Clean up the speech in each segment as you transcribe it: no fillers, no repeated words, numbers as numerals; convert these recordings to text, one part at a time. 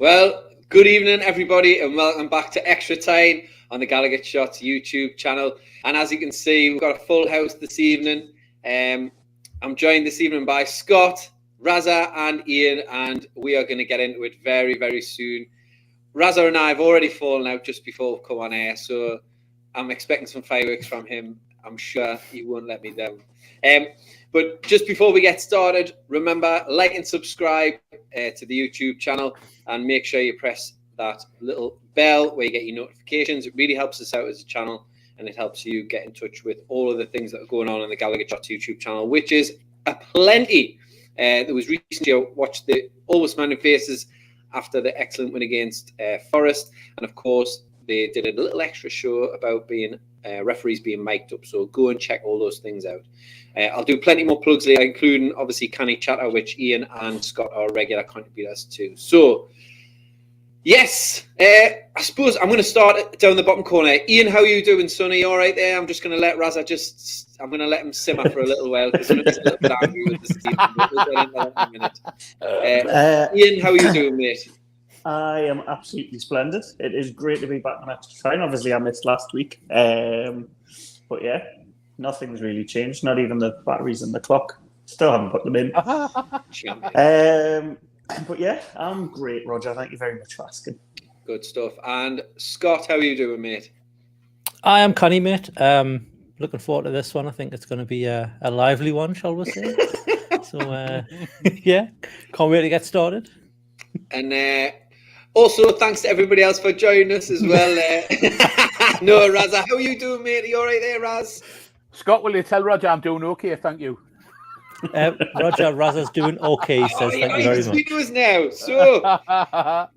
Well, good evening, everybody, and welcome back to Extratyne on the Gallowgateshots YouTube channel. And as you can see, we've got a full house this evening. I'm joined this evening by Scott, Raza, and Ian, and we are going to get into it very, very soon. Raza and I have already fallen out just before we've come on air, so I'm expecting some fireworks from him. I'm sure he won't let me down. But just before we get started, remember, like and subscribe to the YouTube channel, and make sure you press that little bell where you get your notifications. It really helps us out as a channel, and it helps you get in touch with all of the things that are going on the Gallowgateshots YouTube channel, which is a plenty. There was recently, I watched the Always Smiling Faces after the excellent win against Forest, and of course, they did a little extra show about being referees being mic'd up. So go and check all those things out. I'll do plenty more plugs later, including obviously Canny Chatter, which Ian and Scott are regular contributors to. So, yes, I suppose I'm going to start down the bottom corner. Ian, how are you doing, son? Are you all right there? I'm just going to let Raza I'm going to let him simmer for a little while because I know he's a little bit angry with the team. But we'll get into that in a minute. Ian, how are you doing, mate? I am absolutely splendid. It is great to be back on Extratyne. Obviously, I missed last week. But yeah, nothing's really changed. Not even the batteries in the clock. Still haven't put them in. But yeah, I'm great, Roger. Thank you very much for asking. Good stuff. And Scott, how are you doing, mate? I am canny, mate. Looking forward to this one. I think it's going to be a lively one, shall we say. So, yeah, can't wait to get started. And also, thanks to everybody else for joining us as well. No, Raza, how are you doing, mate? Are you all right there, Raz? Scott, will you tell Roger I'm doing okay? Thank you. Roger, Raza's doing okay. He says, thank you very much. Us now. So,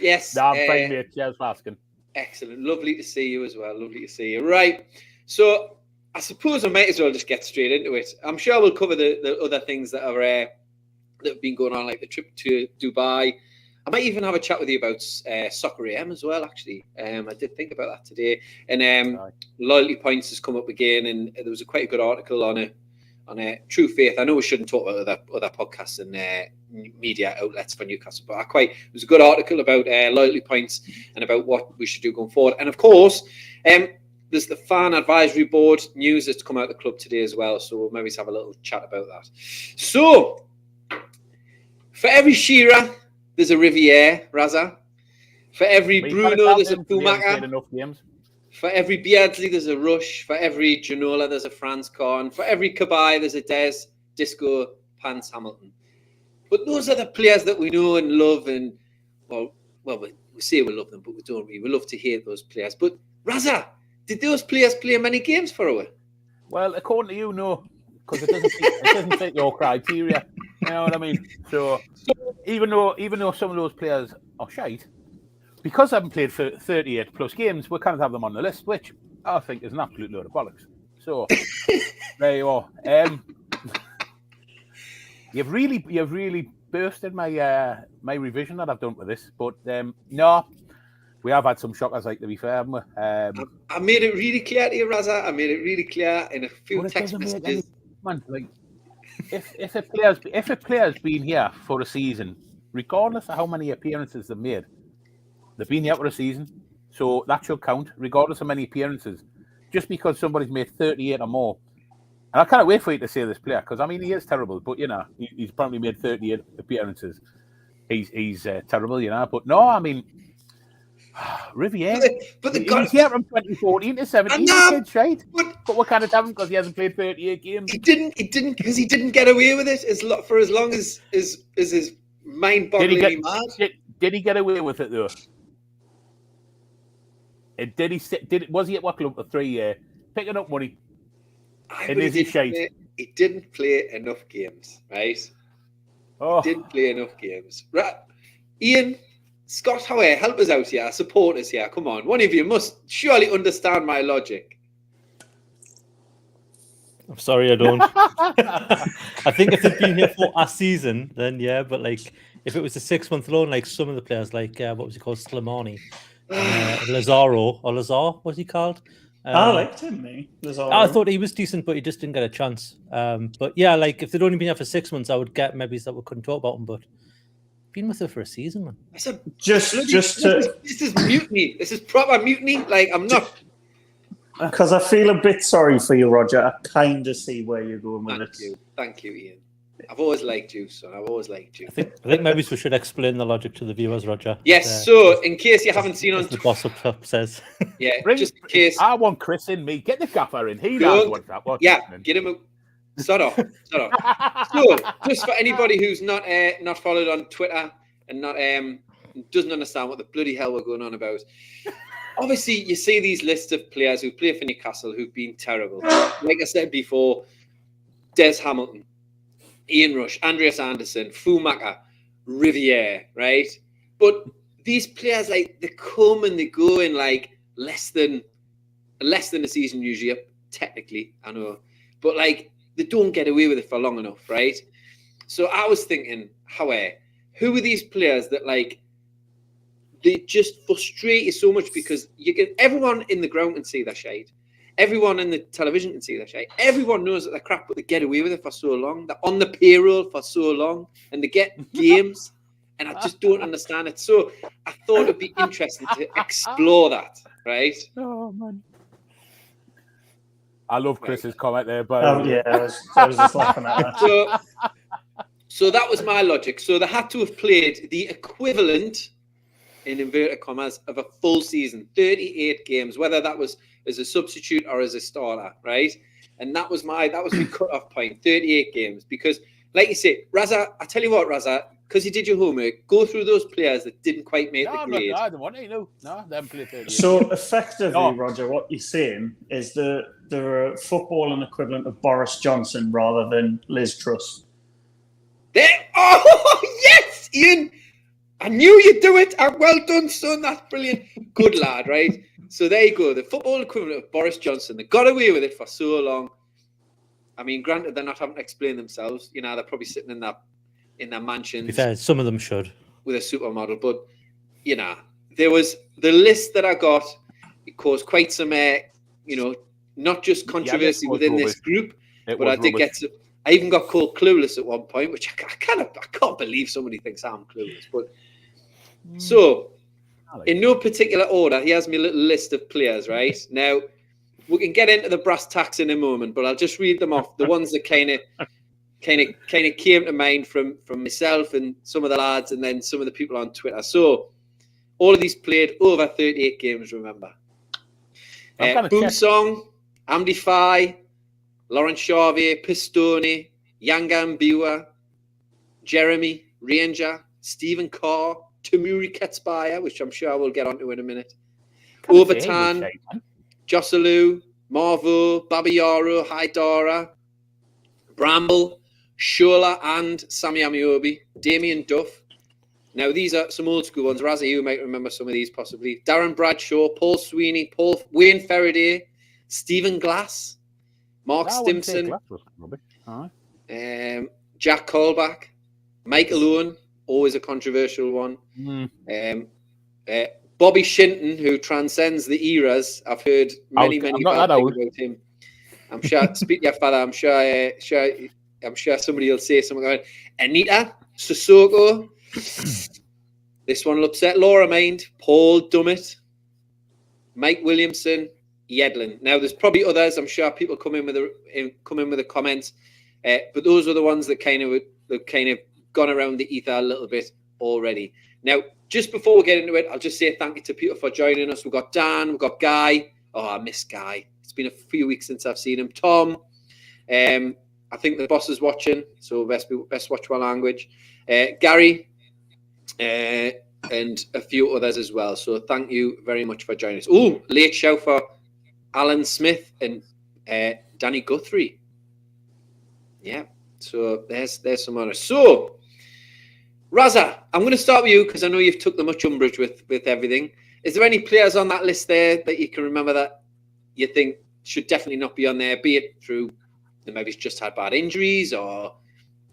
yes. No, I'm fine, mate. Cheers for asking. Excellent. Lovely to see you as well. Lovely to see you. Right. So, I suppose I might as well just get straight into it. I'm sure we'll cover the other things that are that have been going on, like the trip to Dubai. I might even have a chat with you about Soccer AM as well, actually. I did think about that today. And loyalty points has come up again, and there was quite a good article on a True Faith. I know we shouldn't talk about other podcasts and media outlets for Newcastle, but it was a good article about loyalty points and about what we should do going forward. And of course, there's the fan advisory board news that's come out of the club today as well. So we'll maybe have a little chat about that. So, for every Shearer, there's a Riviere, Raza. For every Bruno, there's a Pumaka. For every Beardsley, there's a Rush. For every Ginola, there's a Franz Korn. For every Cabaye, there's a Des, Disco, Pants, Hamilton. But those are the players that we know and love. And, well, we say we love them, but we don't really. We love to hate those players. But, Raza, did those players play many games for us? Well, according to you, no. Because it doesn't fit your criteria. You know what I mean? So even though some of those players are shite, because I haven't played for 38 plus games, we can't have them on the list, which I think is an absolute load of bollocks. So there you are. You've really bursted my my revision that I've done with this, but no, we have had some shockers, like, to be fair, haven't we? I made it really clear to you, Raza. I made it really clear in a few text messages. Man, like, if a player's been here for a season, regardless of how many appearances they've made, they've been here for a season, so that should count, regardless of many appearances. Just because somebody's made 38 or more, and I can't wait for you to say this player, because I mean, he is terrible, but you know, he's probably made 38 appearances. He's terrible, you know. But no, I mean, Riviere. But he's here from 2014 to 17. He's shite. But we can't have him because he hasn't played 38 games. He didn't because he didn't get away with it for as long as his mind-bogglingly mad. Did he get away with it though? Was he at what club for 3 years, picking up money? And is he shite? He didn't play enough games, right? Oh. He didn't play enough games. Right, Ian. Scott, help us out here, support us here. Come on, one of you must surely understand my logic. I'm sorry, I don't. I think if they've been here for a season, then yeah. But like, if it was a 6-month loan, like some of the players, like what was he called, Slimani, Lazaro or Lazar, what's he called? I liked him, me. Lazaro. I thought he was decent, but he just didn't get a chance. But yeah, like if they'd only been here for 6 months, I would get maybe that we couldn't talk about him. But been with her for a season, man. I said, Just to, this is mutiny. This is proper mutiny. Like, I'm not. because I feel a bit sorry for you, Roger. I kind of see where you're going with Thank you, Ian. I've always liked you, son. I've always liked you. I think maybe we should explain the logic to the viewers, Roger. Yes, so in case you haven't seen on the boss up says. Yeah, just in case. I want Chris in me. Get the gaffer in. He knows what's that. Yeah, get him a... Shut up. So, just for anybody who's not followed on Twitter and not doesn't understand what the bloody hell we're going on about, obviously you see these lists of players who play for Newcastle who've been terrible. Like I said before, Des Hamilton, Ian Rush, Andreas Anderson, Fumaker, Riviere, right? But these players, like, they come and they go in like less than a season usually, technically, I know, but like they don't get away with it for long enough, right? So I was thinking, who are these players that like they just frustrate you so much because you get everyone in the ground can see their shade. Everyone in the television can see their shade. Everyone knows that they're crap, but they get away with it for so long. They're on the payroll for so long, and they get games, and I just don't understand it. So I thought it'd be interesting to explore that, right? Oh, man. I love Chris's comment there, but yeah, I was just laughing at that. So that was my logic. So they had to have played the equivalent, in inverted commas, of a full season, 38 games, whether that was as a substitute or as a starter, right? And that was my cut-off point, 38 games. Because, like you say, Raza, I tell you what, Raza, because you did your homework, go through those players that didn't quite make the grade. I don't want to, no, they haven't played 38. So, effectively, Roger, what you're saying is they're a footballing equivalent of Boris Johnson rather than Liz Truss. Oh, yes, Ian! I knew you'd do it. Well done, son. That's brilliant. Good lad, right? So there you go. The football equivalent of Boris Johnson. They got away with it for so long. I mean, granted, they're not having to explain themselves. You know, they're probably sitting in their mansions. To be fair, some of them should. With a supermodel. But, you know, there was the list that I got. It caused quite some, not just controversy within this group, but I did get some. I even got called clueless at one point, which I can't believe somebody thinks I'm clueless. But so, in no particular order, he has me a little list of players, right? Now, we can get into the brass tacks in a moment, but I'll just read them off. The ones that kind of came to mind from myself and some of the lads, and then some of the people on Twitter. So, all of these played over 38 games. Remember, Boomsong, Amdi Fai, Laurent Charvier, Pistone, Yangan Biwa, Jeremy, Ranger, Stephen Carr, Tamuri Ketspire, which I'm sure we'll get onto in a minute, Overton, Joselu, Marvo, Babayaro, Haidara, Bramble, Shola, and Sammy Amiobi, Damien Duff. Now, these are some old school ones. Razzie, you might remember some of these possibly. Darren Bradshaw, Paul Sweeney, Wayne Faraday, Stephen Glass, Mark Stimson, Jack Colback, Michael Owen, always a controversial one. Bobby Shinton, who transcends the eras. I've heard many bad things about him. I'm sure. Speak to your father. I'm sure somebody will say something about it. Anita Sissoko. This one will upset Laura Mind. Paul Dummett, Mike Williamson, Yedlin. Now, there's probably others. I'm sure people come in with the comments, but those are the ones that kind of gone around the ether a little bit already. Now, just before we get into it, I'll just say thank you to Peter for joining us. We've got Dan, we've got Guy. Oh, I miss Guy. It's been a few weeks since I've seen him. Tom, I think the boss is watching, so best watch my language. Gary, and a few others as well. So thank you very much for joining us. Oh, late show for Alan Smith and Danny Guthrie. Yeah, so there's some honors. So, Raza, I'm going to start with you because I know you've took the much umbrage with everything. Is there any players on that list there that you can remember that you think should definitely not be on there, be it through maybe he's just had bad injuries or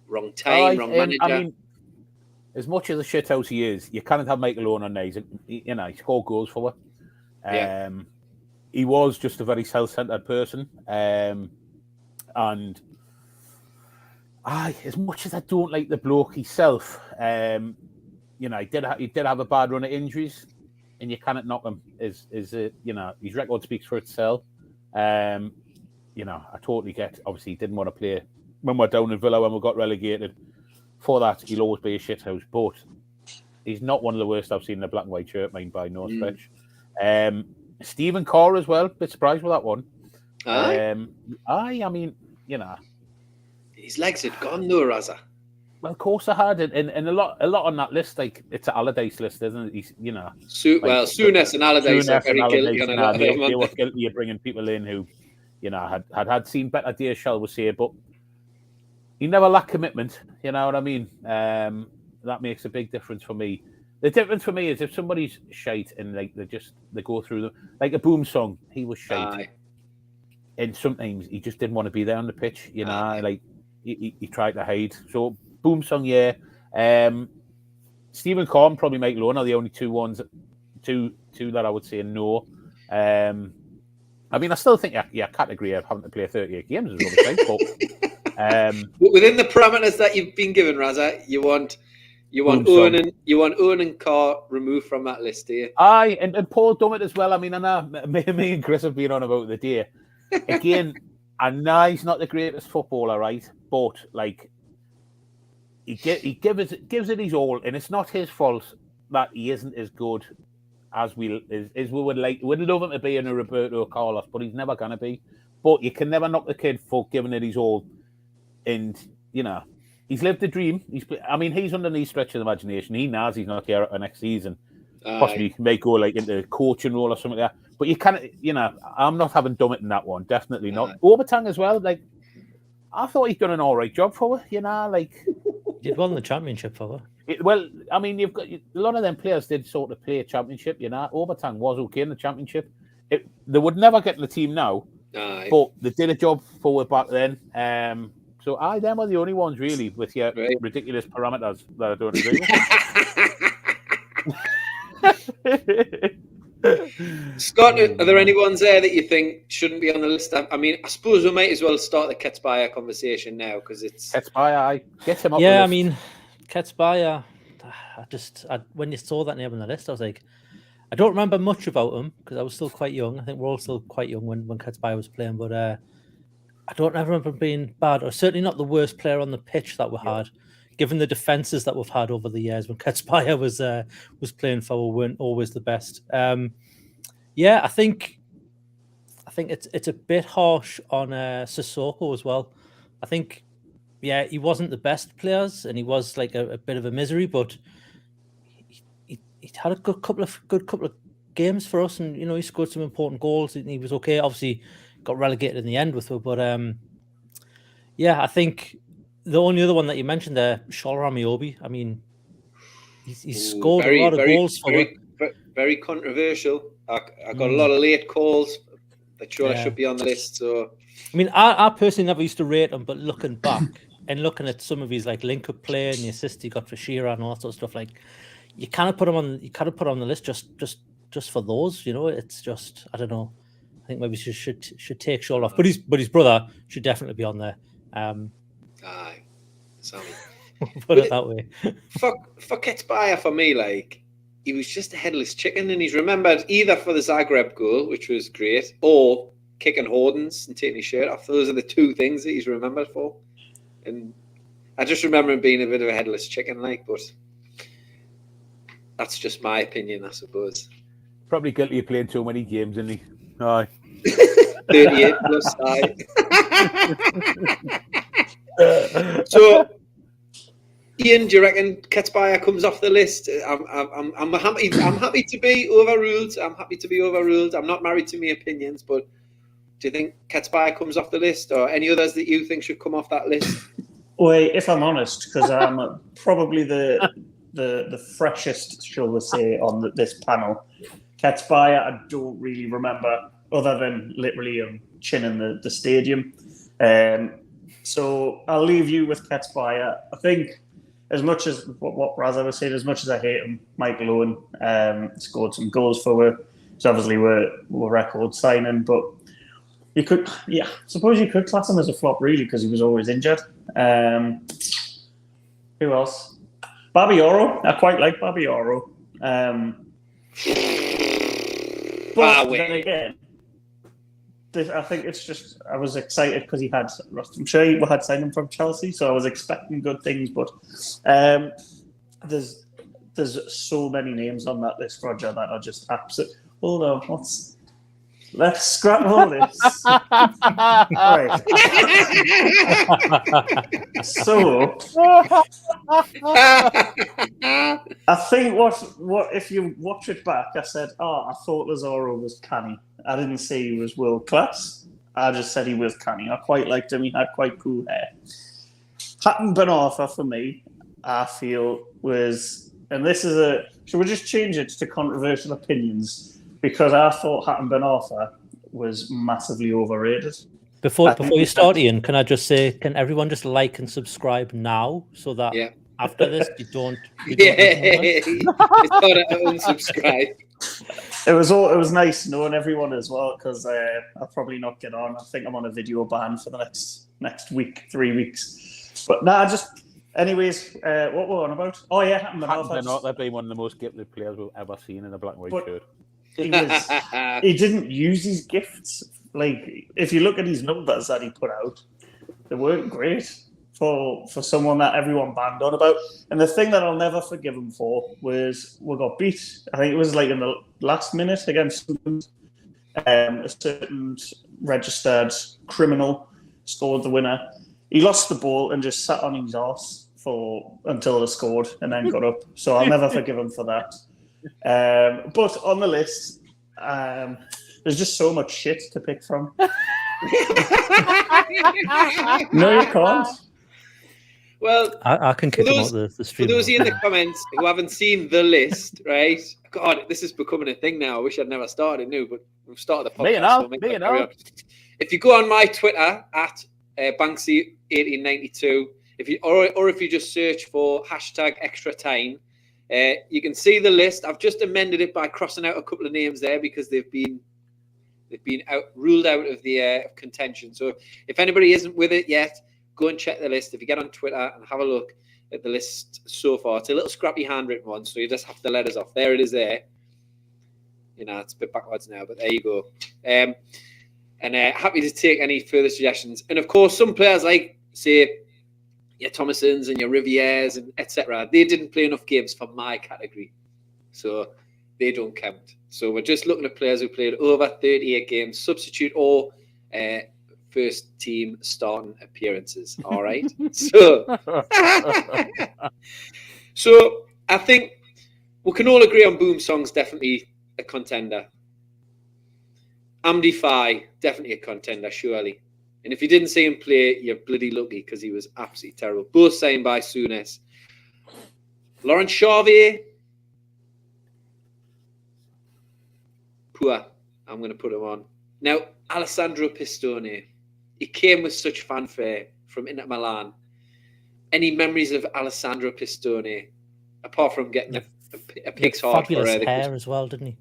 wrong time, wrong manager? I mean, as much as a shithouse he is, you can't have Michael Owen on there. He scored goals for her. He was just a very self-centered person. And as much as I don't like the bloke himself, he did have a bad run of injuries, and you cannot knock him. His record speaks for itself. I totally get. Obviously, he didn't want to play when we're down in Villa when we got relegated. For that, he'll always be a shithouse, but he's not one of the worst I've seen in a black and white shirt, mind by no stretch. Stephen Carr as well. Bit surprised with that one. I mean, his legs had gone though, Raza. Well, of course I had, and a lot on that list. Like it's an Allardyce list, isn't it? He's, Souness and Allardyce are very guilty on a lot of them. They were guilty of bringing people in who, had seen better days, shall we say? But he never lacked commitment. You know what I mean? That makes a big difference for me. The difference for me is if somebody's shite and like they go through them, like a Boom Song, he was shite, and sometimes he just didn't want to be there on the pitch. Like he tried to hide. So Boom Song, yeah. Stephen Corn, probably Mike Lowe are the only two that I would say no. I mean, I still think your category of having to play 38 games is rubbish, but within the parameters that you've been given, Raza, you want Owen and Carr removed from that list, do you? Aye, and Paul Dummett as well. I mean, I know me and Chris have been on about the day. Again, I know he's not the greatest footballer, right? But like, he gives it his all, and it's not his fault that he isn't as good as we would like. We'd love him to be in a Roberto Carlos, but he's never gonna be. But you can never knock the kid for giving it his all, and he's lived the dream. He's underneath stretch of the imagination. He knows he's not here next season. Possibly he may go like into a coaching role or something like that. But you can't, I'm not having Dummett in that one. Definitely not. Overtang as well. Like, I thought he'd done an all right job for her. Like you'd won the championship for her. Well, I mean, you've got a lot of them players did sort of play a championship. Overtang was okay in the championship. They would never get in the team now, but they did a job for her back then. So them are the only ones really with your ridiculous parameters that I don't agree with. Scott, are there any ones there that you think shouldn't be on the list? I mean, I suppose we might as well start the Ketsbaia conversation now because it's Ketsbaia. Get him up. Yeah, I mean, Ketsbaia. When you saw that name on the list, I was like, I don't remember much about him because I was still quite young. I think we're all still quite young when Ketsbaia was playing, but I don't ever remember him being bad, or certainly not the worst player on the pitch that we had. Given the defenses that we've had over the years, when Ketsbaia was playing for, we weren't always the best. I think it's a bit harsh on Sissoko as well. I think, he wasn't the best players, and he was like a bit of a misery, but he had a good couple of games for us, and he scored some important goals, and he was okay. Obviously, got relegated in the end with her, but I think. The only other one that you mentioned there, Shola Amiobi. I mean, he's scored a lot of goals for it. Very controversial. I got a lot of late calls that Shola should be on the list. So, I mean, I personally never used to rate him, but looking back and looking at some of his like link-up play and the assist he got for Shearer and all that sort of stuff, like you kind of put him on. You kind of put him on the list just for those. It's just I don't know. I think maybe should take Shola off, but his brother should definitely be on there. Aye, Sammy. Put it that way. For Ketsbaia, for me, like, he was just a headless chicken, and he's remembered either for the Zagreb goal, which was great, or kicking Hordens and taking his shirt off. Those are the two things that he's remembered for. And I just remember him being a bit of a headless chicken, like, but that's just my opinion, I suppose. Probably guilty of playing too many games, isn't he? Aye. 38 plus, aye. So, Ian, do you reckon Ketsbaia comes off the list? I'm happy to be overruled. I'm not married to my opinions, but do you think Ketsbaia comes off the list, or any others that you think should come off that list? Well, if I'm honest, because I'm probably the freshest, shall we say, on this panel. Ketsbaia, I don't really remember, other than literally chinning the stadium. So I'll leave you with Ketsbaia. I think, as much as what Raza was saying, as much as I hate him, Michael Owen scored some goals for her. So obviously we're record signing, but you could, suppose you could class him as a flop, really, because he was always injured. Who else? Babioro. I quite like Babioro. But then again, I think it's just I was excited because I'm sure he had signed him from Chelsea, so I was expecting good things. But there's so many names on that list, Roger, that are just absolute. Hold on, let's scrap all this. Right. So I think what if you watch it back, I said, I thought Lazaro was canny. I didn't say he was world class. I just said he was canny. I quite liked him. He had quite cool hair. Hatton Ben Arfa for me, I feel was, and this is should we just change it to controversial opinions? Because I thought Hatton Ben Arfa was massively overrated. Before you start, Ian, can I just say, can everyone just like and subscribe now so that after this you don't it's got to unsubscribe. It was nice knowing everyone as well, because I'll probably not get on. I think I'm on a video ban for the next week, 3 weeks. But anyways, what we're on about? Oh yeah, Hatton Ben Arfa. They've been one of the most gifted players we've ever seen in a black and white shirt. He didn't use his gifts. Like, if you look at his numbers that he put out, they weren't great for someone that everyone banned on about. And the thing that I'll never forgive him for was we got beat. I think it was like in the last minute against a certain registered criminal scored the winner. He lost the ball and just sat on his arse until they scored and then got up. So I'll never forgive him for that. But on the list, there's just so much shit to pick from. No, you can't. Well, I can kick him out the stream. For those of you in the comments who haven't seen the list, right? God, this is becoming a thing now. I wish I'd never started new, but we've started the podcast. Me and all. If you go on my Twitter at Banksy1892, if you just search for #Extratyne, you can see the list. I've just amended it by crossing out a couple of names there because they've been ruled out of the contention. So if anybody isn't with it yet, go and check the list. If you get on Twitter and have a look at the list so far, it's a little scrappy handwritten one, so you just have the letters off. There it is there. It's a bit backwards now, but there you go. And happy to take any further suggestions. And of course, some players like, say, your Thomasons and your Rivieres and etc., they didn't play enough games for my category, so they don't count. So we're just looking at players who played over 38 games, substitute or first team starting appearances. All right. So I think we can all agree on Boom Song's definitely a contender. Amdi Faye, definitely a contender, surely. And if you didn't see him play, you're bloody lucky because he was absolutely terrible. Both signed by Souness. Laurent Charvier. Poor. I'm going to put him on. Now, Alessandro Pistone. He came with such fanfare from Inter Milan. Any memories of Alessandro Pistone, apart from getting a pig's heart for fabulous hair as well, didn't he?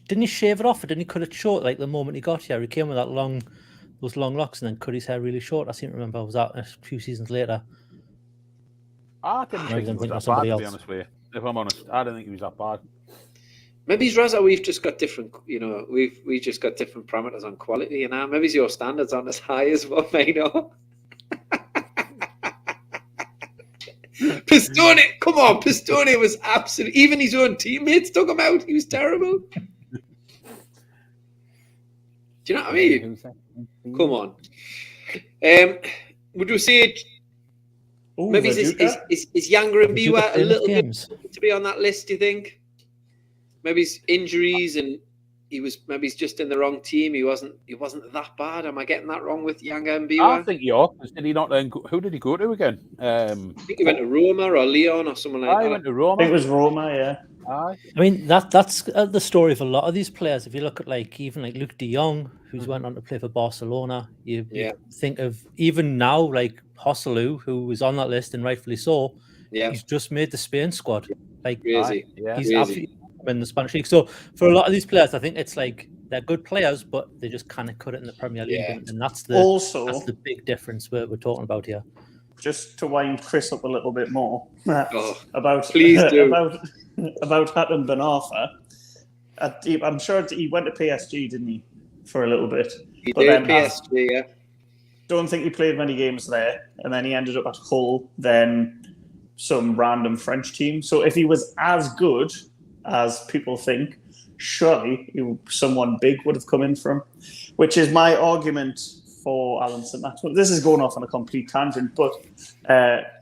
Didn't he shave it off or didn't he cut it short like the moment he got here? He came with those long locks and then cut his hair really short. I seem to remember I was out a few seasons later. I didn't think he was that bad, to be honest with you. If I'm honest, I don't think he was that bad. Maybe it's Raza, we've just got different, we just got different parameters on quality, maybe your standards aren't as high as what mine are. Pistone, come on, Pistone was absolutely, even his own teammates took him out. He was terrible. Do you know what I mean? Come on. Would you say maybe is Younger and Biwa a little bit to be on that list, do you think? Maybe his injuries and he's just in the wrong team. He wasn't that bad. Am I getting that wrong with Younger and Biwa? I think did he not who did he go to again? I think he went to Roma or Lyon or someone like that. He went to Roma. I think it was Roma, yeah. I mean, that's the story of a lot of these players. If you look at even Luc de Jong, who's went on to play for Barcelona, you think of even now like Hosselu, who was on that list and rightfully so. Yeah, he's just made the Spain squad. Like, crazy. He's absolutely in the Spanish league. So for a lot of these players, I think it's like they're good players, but they just kind of cut it in the Premier League, and that's the big difference we're talking about here. just to wind Chris up a little bit more about please do. about Hatem Ben Arfa. I'm sure he went to PSG, didn't he, for a little bit? He did PSG, yeah. Don't think he played many games there, and then he ended up at Hull, then some random French team. So if he was as good as people think, surely someone big would have come in from, which is my argument for Alan St. Maxwell. This is going off on a complete tangent, but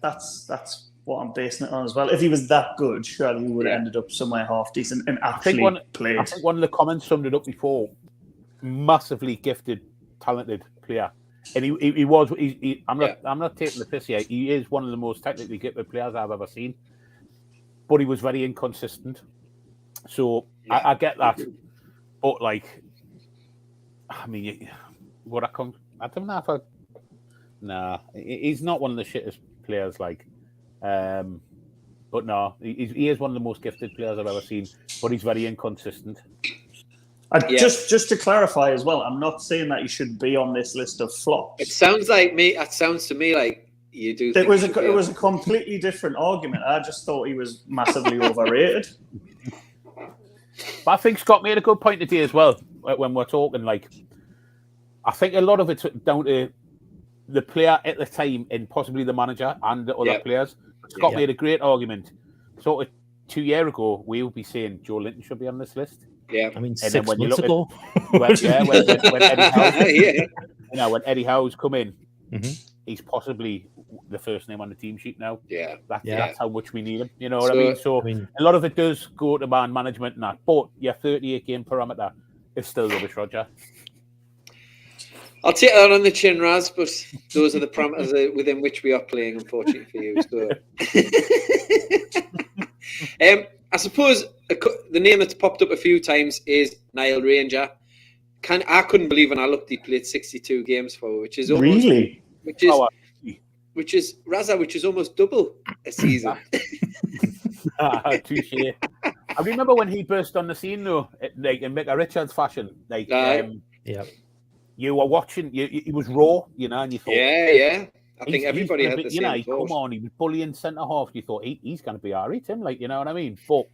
that's what I'm basing it on as well. If he was that good, surely he would have ended up somewhere half decent and actually played. I think one of the comments summed it up before. Massively gifted, talented player. And he was. I'm not taking the piss here. He is one of the most technically gifted players I've ever seen. But he was very inconsistent. So I get that. But like, I mean, would I come? I don't know if I. Nah, he's not one of the shittest players. Like, but no, he is one of the most gifted players I've ever seen. But he's very inconsistent. Just to clarify as well, I'm not saying that he should be on this list of flops. It sounds to me like you do. It was a completely different argument. I just thought he was massively overrated. But I think Scott made a good point today as well when we're talking. Like, I think a lot of it's down to the player at the time and possibly the manager and the other players. Scott made a great argument. Sort of 2 years ago, we would be saying Joe Linton should be on this list. Yeah, I mean, 6 months ago. When Eddie Howe, when Eddie Howe's come in, he's possibly the first name on the team sheet now. Yeah, that's how much we need him. You know what I mean? So a lot of it does go to man management and that. But your 38 game parameter is still rubbish, Roger. I'll take that on the chin, Raz, but those are the parameters within which we are playing, unfortunately for you. So. I suppose the name that's popped up a few times is Niall Ranger. I couldn't believe when I looked he played 62 games for, which is almost, really, which is Raza, which is almost double a season. Touché. I remember when he burst on the scene though, like in Micah Richards fashion. Like, you were watching. He was raw, you know, and you thought, I think everybody had the same thought. Come on, he was bullying centre half. You thought he's going to be alright, him, like, you know what I mean? But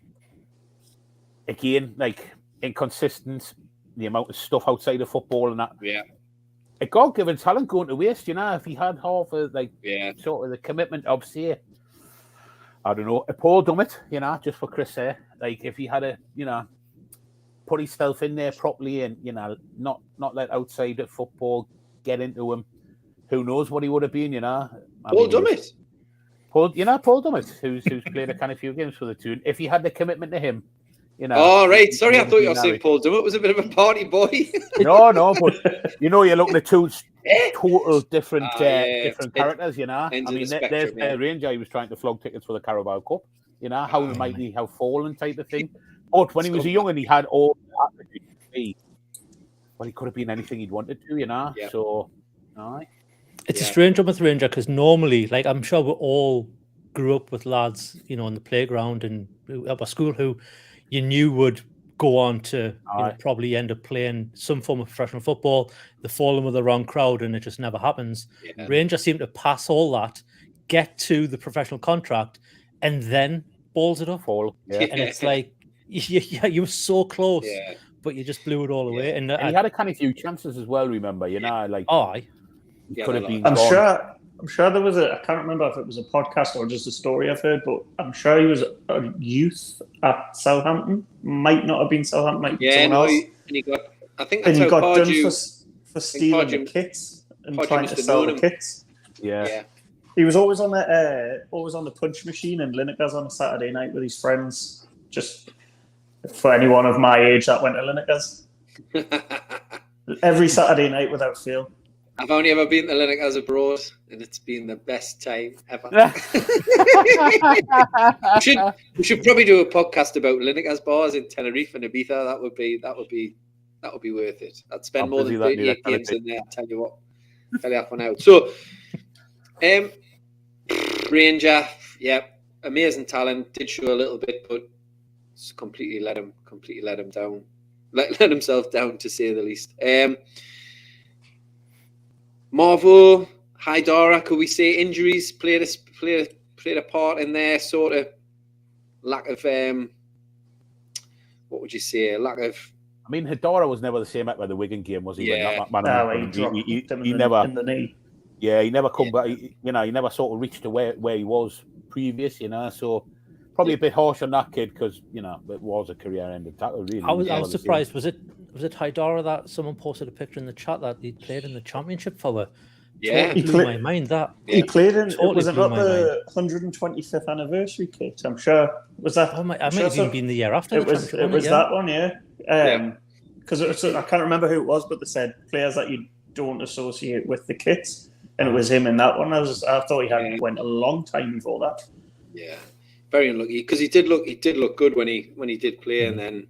again, like, inconsistent, the amount of stuff outside of football and that. Yeah, a God-given talent going to waste, you know. If he had half of sort of the commitment of, say, I don't know, a Paul Dummett, you know, just for Chris there. Like, if he had put himself in there properly and, you know, not let outside of football get into him. Who knows what he would have been, you know? Paul Dummett, who's played a few games for the two. If he had the commitment to him, you know. Oh, right. Sorry, I thought you were saying Paul Dummett was a bit of a party boy. No, but you know, you're looking at two total different characters, you know. I mean, there's a Ranger. He was trying to flog tickets for the Carabao Cup, you know, how mighty, how fallen type of thing. But when he was young and he had all that, well, he could have been anything he'd wanted to, you know. Yeah. So, it's a strange one with Ranger because normally, like, I'm sure we all grew up with lads, you know, on the playground and at our school who you knew would go on to probably end up playing some form of professional football. They fall in with the wrong crowd and it just never happens. Yeah. Rangers seem to pass all that, get to the professional contract, and then balls it up. And it's like, you were so close, but you just blew it all away. And he had a few chances as well, remember, you know, like... could have been. I'm sure there was I can't remember if it was a podcast or just a story I've heard, but I'm sure he was a youth at Southampton. Might not have been Southampton. Might be someone else. And he got. I think that's how got done for stealing the kits and trying to sell the kits. Yeah. He was always on the punch machine in Lineker's on a Saturday night with his friends. Just for anyone of my age that went to Lineker's every Saturday night without fail. I've only ever been to Lineker's abroad, and it's been the best time ever. we should probably do a podcast about Lineker's bars in Tenerife and Ibiza. That would be worth it. I'd spend more than 38 games in there. Tell you that one out. So, Ranger, amazing talent. Did show a little bit, but completely let him down. Let himself down, to say the least. Marvo, Haidara, could we say injuries played a part in their sort of lack of what would you say? Lack of. I mean, Haidara was never the same by the Wigan game, was he? Yeah. He never in the knee. Yeah, he never come back. He never sort of reached to where he was previous. So probably a bit harsh on that kid because it was a career-ending tackle. Really, I was surprised. Was it Haidara that someone posted a picture in the chat that he played in the championship for? Yeah, totally blew my mind. That he played in. Totally was it not the 125th anniversary kit? I'm sure. Was that? I might have even been the year after. It was that one, yeah. Because I can't remember who it was, but they said players that you don't associate with the kits, and it was him in that one. I thought he had went a long time before that. Yeah, very unlucky because he did look good when he did play, and then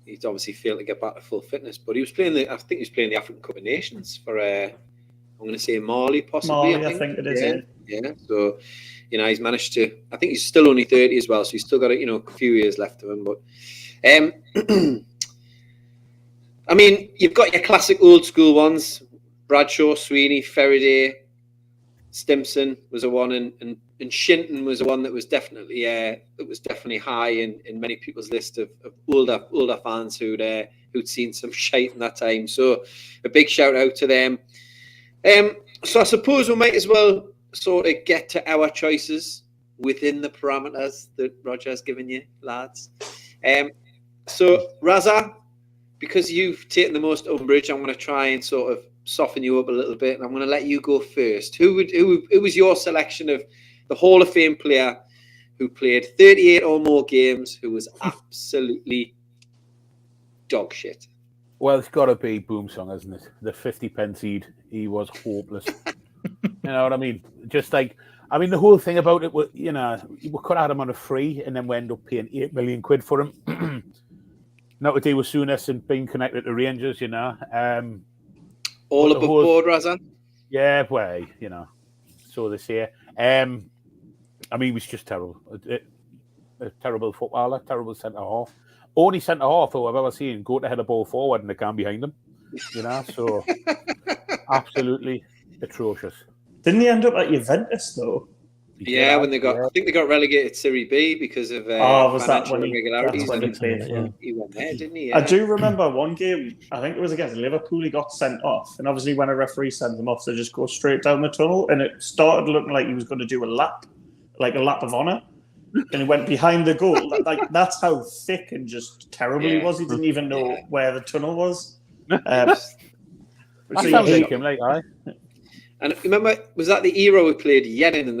he's obviously failed to get back to full fitness. But he was playing I think he was playing the African Cup of Nations for I'm going to say Mali, possibly. Mali, I think it is. Yeah. So, he's managed to. I think he's still only 30 as well, so he's still got a few years left of him. But, I mean, you've got your classic old school ones: Bradshaw, Sweeney, Faraday, Stimson was a one, and Shinton was a one that was definitely high in many people's list of older fans who'd seen some shite in that time. So, a big shout out to them. So I suppose we might as well sort of get to our choices within the parameters that Roger has given you, lads. So Raza, because you've taken the most umbrage, I'm going to try and sort of soften you up a little bit, and I'm going to let you go first. Who was your selection of the Hall of Fame player who played 38 or more games, who was absolutely dog shit? Well, it's got to be Boomsong, isn't it? The 50p seed. He was hopeless. You know what I mean? Just like, the whole thing about it was, we could have had him on a free and then we end up paying £8 million for him. Not to do with Souness and being connected to Rangers, All above board, Razan? Yeah, well, so they say. He was just terrible. A terrible footballer, terrible centre-half. Only centre-half who I've ever seen go to head a ball forward and they can't behind them. So absolutely atrocious. Didn't he end up at Juventus though? Yeah, when I think they got relegated Serie B because of was that when irregularities. he played for them? He went there, didn't he? Yeah. I do remember one game. I think it was against Liverpool. He got sent off, and obviously when a referee sends him off, they just go straight down the tunnel, and it started looking like he was going to do a lap of honour. And he went behind the goal. That's how thick and just terrible he was. He didn't even know where the tunnel was. That sounds like him, And remember, was that the era we played Yenin in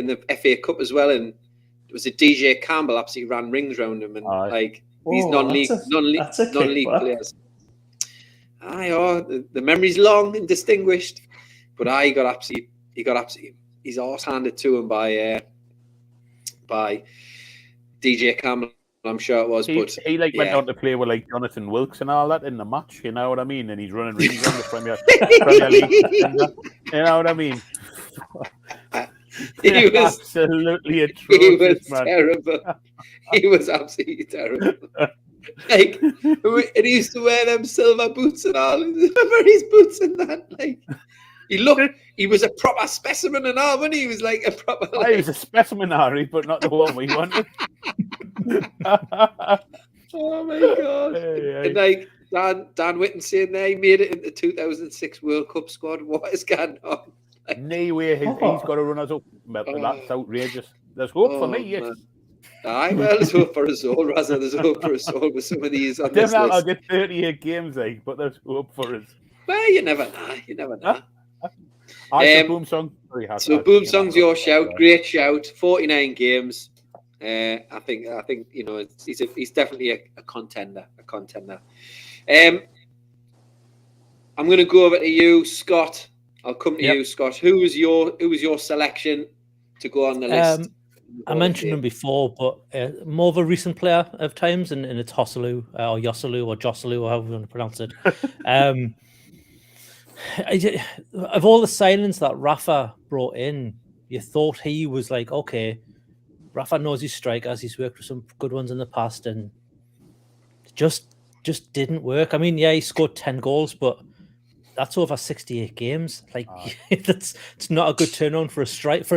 the FA Cup as well? And it was a DJ Campbell absolutely ran rings round him, and these non-league players. The memory's long and distinguished, but he got absolutely his arse handed to him by DJ Campbell, I'm sure it was. He went on to play with Jonathan Wilkes and all that in the match, you know what I mean? And he's running rings on the Premier League. You know what I mean? He was absolutely atrocious. He was man. terrible. He was absolutely terrible. And he used to wear them silver boots and all. Remember his boots and that? He was a proper specimen and all, when he was like a proper. He was a specimen, Harry, but not the one we wanted. Oh my god! Hey. And Dan Whitten saying there, he made it in the 2006 World Cup squad. What is going on? No way, he's got to run us up. That's outrageous. There's hope for me, yes. Aye, well, there's hope for us all, Razza. There's hope for us all with some of these on this list. I'll get 38 games, but there's hope for us. Well, you never know. Boomsong. So Boomsong's your shout. Great shout. 49 games. I think he's definitely a contender. I'm going to go over to you, Scott. I'll come to you, Scott. Who was your selection to go on the list? I mentioned him before, but more of a recent player of times, and it's Hosselu or Yosselu or Joselu, or however you want to pronounce it. Of all the signings that Rafa brought in, you thought he was like, okay, Rafa knows his strikers, he's worked with some good ones in the past, and just didn't work. I mean, he scored 10 goals, but that's over 68 games. Like it's not a good turnaround for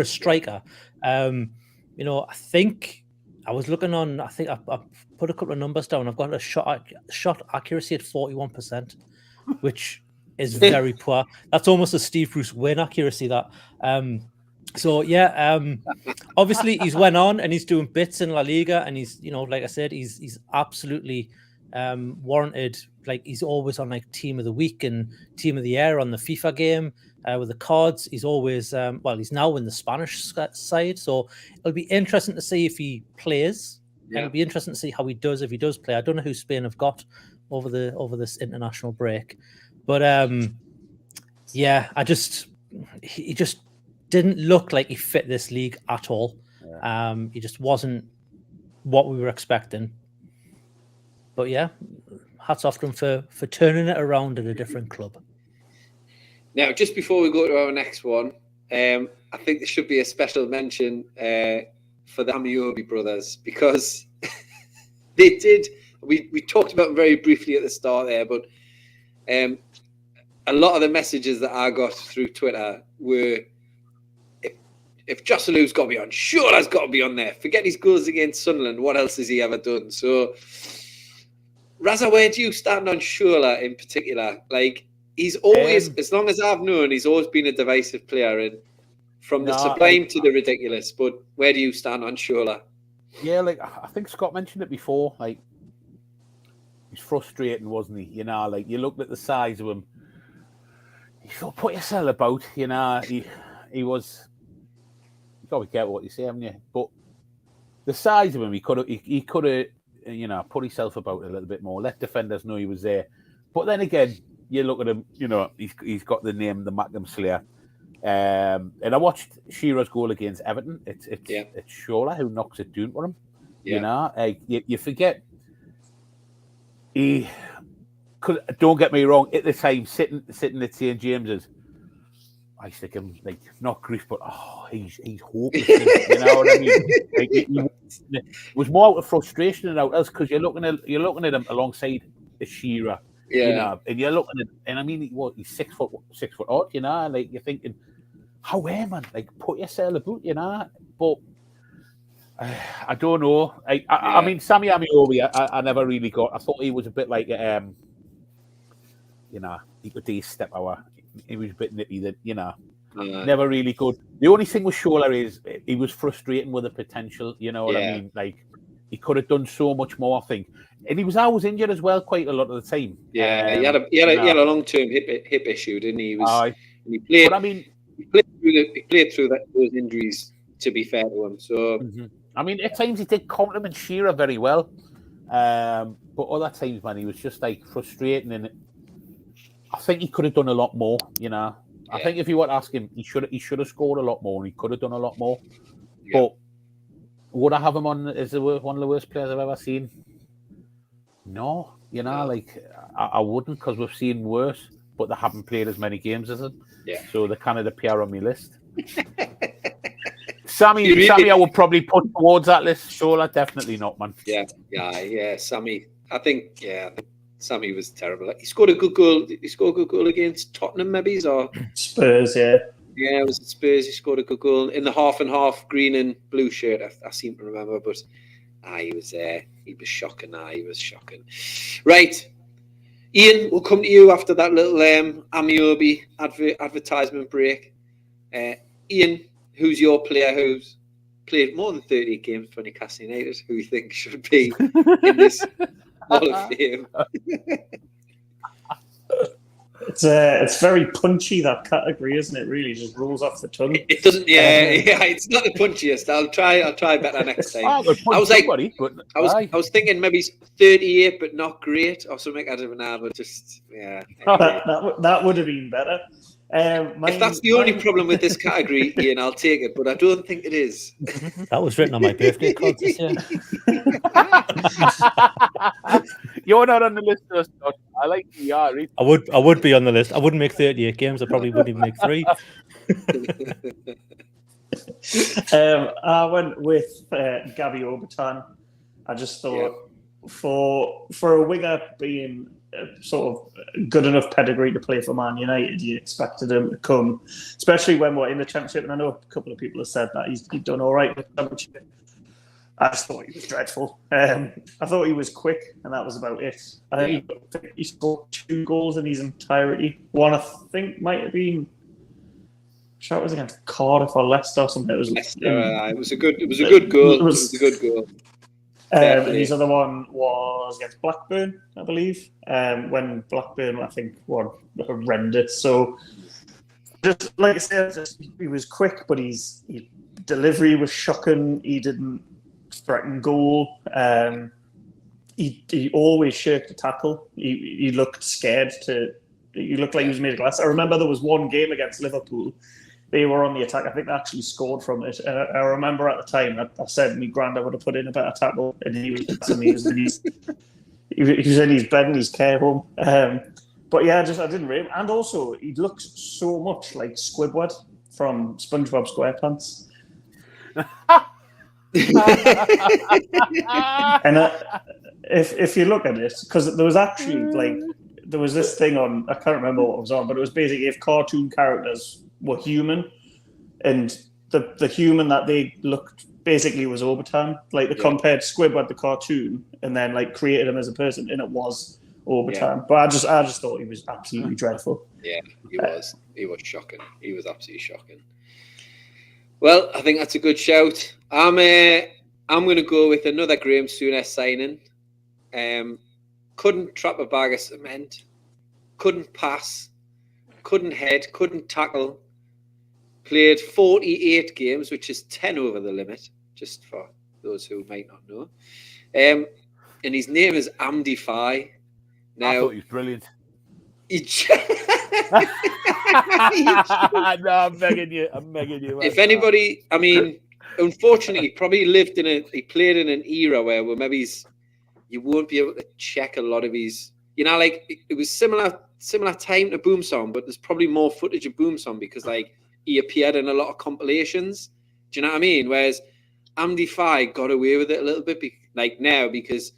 a striker. You know, I think I was looking on. I think I put a couple of numbers down. I've got a shot accuracy at 41%, which is very poor. That's almost a Steve Bruce win accuracy. That. So yeah, obviously he's went on and he's doing bits in La Liga, and he's, you know, like I said, he's absolutely warranted. Like he's always on like team of the week and team of the year on the FIFA game with the cards. He's always he's now in the Spanish side, so it'll be interesting to see if he plays. Yeah. It'll be interesting to see how he does if he does play. I don't know who Spain have got over this international break, but yeah, he just didn't look like he fit this league at all. Yeah. He just wasn't what we were expecting. But yeah, hats off to him for turning it around at a different club. Now, just before we go to our next one, I think there should be a special mention for the Amiobi brothers, because they did. We talked about them very briefly at the start there, but a lot of the messages that I got through Twitter were, if Joselu's got to be on, sure, has got to be on there. Forget his goals against Sunderland. What else has he ever done? So, Raza, where do you stand on Shola in particular? Like, he's always, as long as I've known, he's always been a divisive player, and from the sublime to the ridiculous. But where do you stand on Shola? Yeah, like I think Scott mentioned it before. Like, he's frustrating, wasn't he? You know, like you looked at the size of him. You thought, put yourself about. You know, he was. You got to be careful what you say, haven't you? But the size of him, he could have, you know, put himself about a little bit more. Let defenders know he was there. But then again, you look at him, you know, he's got the name, the Mackem Slayer. And I watched Shearer's goal against Everton. It's Shola who knocks it down for him. Yeah. You know, you forget. He could. Don't get me wrong. At the time, sitting at St James's, I think him like not grief, but he's hopeless. You know what I mean? Like, it was more out of frustration than out else, because you're looking at him alongside a Shearer. Yeah. You know, and you're looking at, and I mean, he's 6 foot odd, you know, like you're thinking, how man, like put yourself about, you know, but I don't know. I mean, Sammy Amiobi, I never really got. I thought he was a bit like, you know, he could do step hour. He was a bit nippy, that, you know, never really good. The only thing with Shola is he was frustrating with the potential, you know what I mean? Like, he could have done so much more, I think. And he was always injured as well, quite a lot of the time. Yeah, he had a long-term hip issue, didn't he? He played. But I mean, he played through those injuries, to be fair to him. So, I mean, at times he did compliment Shearer very well, but other times, man, he was just like frustrating, and I think he could have done a lot more. You know, I think if you were to ask him, he should have scored a lot more, and he could have done a lot more. Yeah. But would I have him on as one of the worst players I've ever seen? No, you know, like I wouldn't, because we've seen worse, but they haven't played as many games as him. Yeah. So they're kind of the PR on my list. Sammy, I would probably put towards that list. Shola, definitely not, man. Yeah. Sammy, I think Sammy was terrible. He scored a good goal. He scored a good goal against Tottenham, maybe, or Spurs. Yeah, it was at Spurs. He scored a good goal in the half and half green and blue shirt. I seem to remember, but he was there. He was shocking. He was shocking. Right, Ian, we'll come to you after that little Amiobi advertisement break. Ian, who's your player who's played more than 30 games for Newcastle United, who you think should be in this Hall of Fame? It's very punchy, that category, isn't it? Really, just rolls off the tongue. It doesn't. It's not the punchiest. I'll try better next time. I was like, I was thinking maybe 38, but not great, or something. I don't know, but just Anyway. That would have been better. If that's the only problem with this category, Ian, I'll take it, but I don't think it is. That was written on my birthday card this year. You're not on the list, though. I like you. I would be on the list. I wouldn't make 38 games. I probably wouldn't even make 3. I went with Gallowgateshots. I just thought for a winger being sort of good enough pedigree to play for Man United. You expected him to come, especially when we're in the Championship. And I know a couple of people have said that he's done all right with the Championship. I just thought he was dreadful. I thought he was quick, and that was about it. I think he scored 2 goals in his entirety. One, I think, might have been. I'm sure it was against Cardiff or Leicester or something. It was Leicester. It was a good goal. It was a good goal. And his other one was against Blackburn, I believe. When Blackburn, I think, were horrendous. So, just like I said, he was quick, but his delivery was shocking. He didn't threaten goal. He always shirked a tackle. He looked scared to. He looked like he was made of glass. I remember there was one game against Liverpool. They were on the attack. I think they actually scored from it. I remember at the time I said my granddad would have put in a better tackle, and he was in his bed in his care home. But yeah, I didn't rate him. And also, he looks so much like Squidward from SpongeBob SquarePants. And if you look at it, because there was actually there was this thing on, I can't remember what it was on, but it was basically if cartoon characters were human, and the human that they looked basically was Obertan. Like they compared Squidward the cartoon and then like created him as a person, and it was Obertan. Yeah. But I just thought he was absolutely dreadful. Yeah, he was. He was shocking. He was absolutely shocking. Well, I think that's a good shout. I'm going to go with another Graham Souness signing. Couldn't trap a bag of cement. Couldn't pass. Couldn't head. Couldn't tackle. Played 48 games, which is 10 over the limit, just for those who might not know. And his name is Amdi Faye. Now, I thought he was brilliant. No, I'm begging you. If anybody, I mean, unfortunately, he played in an era where maybe you won't be able to check a lot of his, like it was similar time to Boomsong, but there's probably more footage of Boomsong because like he appeared in a lot of compilations. Do you know what I mean? Whereas Amdi Faye got away with it a little bit like now because